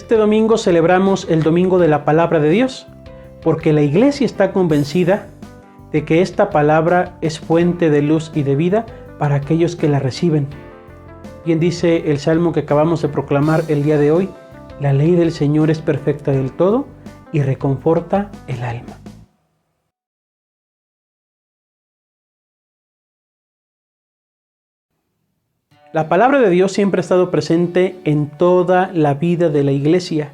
Este domingo celebramos el Domingo de la Palabra de Dios, porque la Iglesia está convencida de que esta palabra es fuente de luz y de vida para aquellos que la reciben. Bien dice el Salmo que acabamos de proclamar el día de hoy: la ley del Señor es perfecta del todo y reconforta el alma. La palabra de Dios siempre ha estado presente en toda la vida de la Iglesia,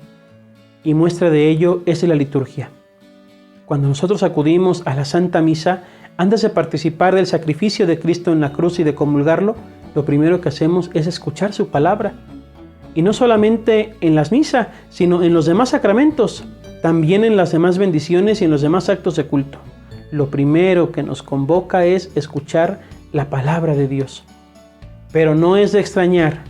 y muestra de ello es la liturgia. Cuando nosotros acudimos a la Santa Misa, antes de participar del sacrificio de Cristo en la cruz y de comulgarlo, lo primero que hacemos es escuchar su palabra. Y no solamente en las misas, sino en los demás sacramentos, también en las demás bendiciones y en los demás actos de culto. Lo primero que nos convoca es escuchar la palabra de Dios. Pero no es de extrañar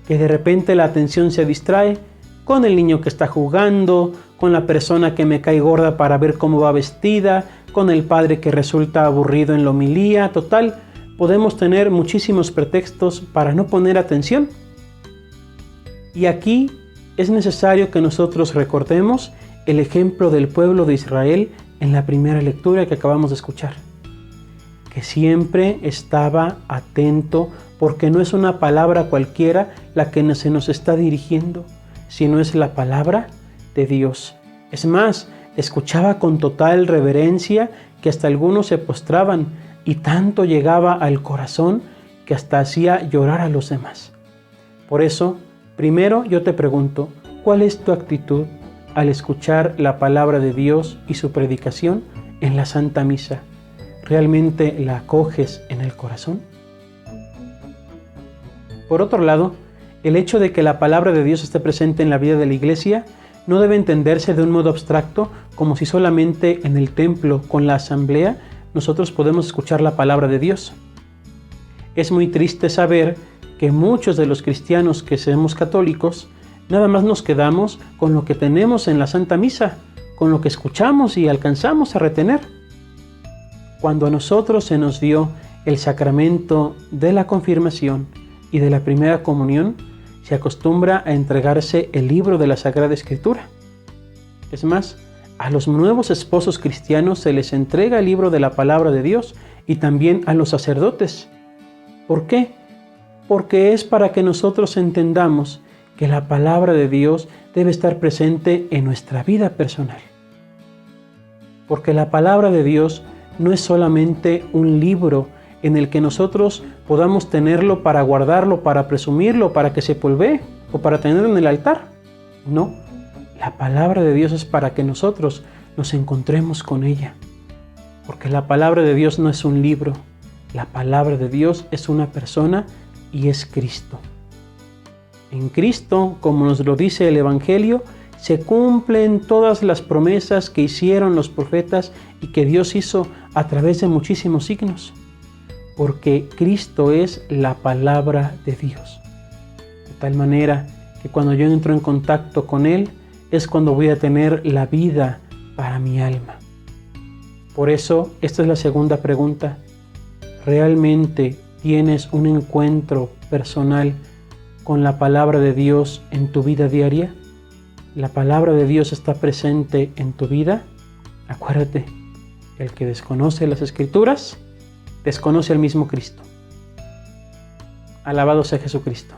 que de repente la atención se distrae con el niño que está jugando, con la persona que me cae gorda para ver cómo va vestida, con el padre que resulta aburrido en la homilía. Total, podemos tener muchísimos pretextos para no poner atención. Y aquí es necesario que nosotros recordemos el ejemplo del pueblo de Israel en la primera lectura que acabamos de escuchar, que siempre estaba atento, porque no es una palabra cualquiera la que se nos está dirigiendo, sino es la palabra de Dios. Es más, escuchaba con total reverencia, que hasta algunos se postraban, y tanto llegaba al corazón que hasta hacía llorar a los demás. Por eso, primero yo te pregunto, ¿cuál es tu actitud al escuchar la palabra de Dios y su predicación en la Santa Misa? ¿Realmente la acoges en el corazón? Por otro lado, el hecho de que la palabra de Dios esté presente en la vida de la Iglesia no debe entenderse de un modo abstracto, como si solamente en el templo, con la asamblea, nosotros podemos escuchar la palabra de Dios. Es muy triste saber que muchos de los cristianos que somos católicos, nada más nos quedamos con lo que tenemos en la Santa Misa, con lo que escuchamos y alcanzamos a retener. Cuando a nosotros se nos dio el sacramento de la confirmación y de la primera comunión, se acostumbra a entregarse el libro de la Sagrada Escritura. Es más, a los nuevos esposos cristianos se les entrega el libro de la palabra de Dios, y también a los sacerdotes. ¿Por qué? Porque es para que nosotros entendamos que la palabra de Dios debe estar presente en nuestra vida personal. Porque la palabra de Dios no es solamente un libro en el que nosotros podamos tenerlo para guardarlo, para presumirlo, para que se polvee o para tenerlo en el altar. No, la palabra de Dios es para que nosotros nos encontremos con ella. Porque la palabra de Dios no es un libro, la palabra de Dios es una persona y es Cristo. En Cristo, como nos lo dice el Evangelio, se cumplen todas las promesas que hicieron los profetas y que Dios hizo a través de muchísimos signos. Porque Cristo es la palabra de Dios. De tal manera que cuando yo entro en contacto con Él, es cuando voy a tener la vida para mi alma. Por eso, esta es la segunda pregunta. ¿Realmente tienes un encuentro personal con la palabra de Dios en tu vida diaria? ¿La palabra de Dios está presente en tu vida? Acuérdate, el que desconoce las Escrituras, desconoce al mismo Cristo. Alabado sea Jesucristo.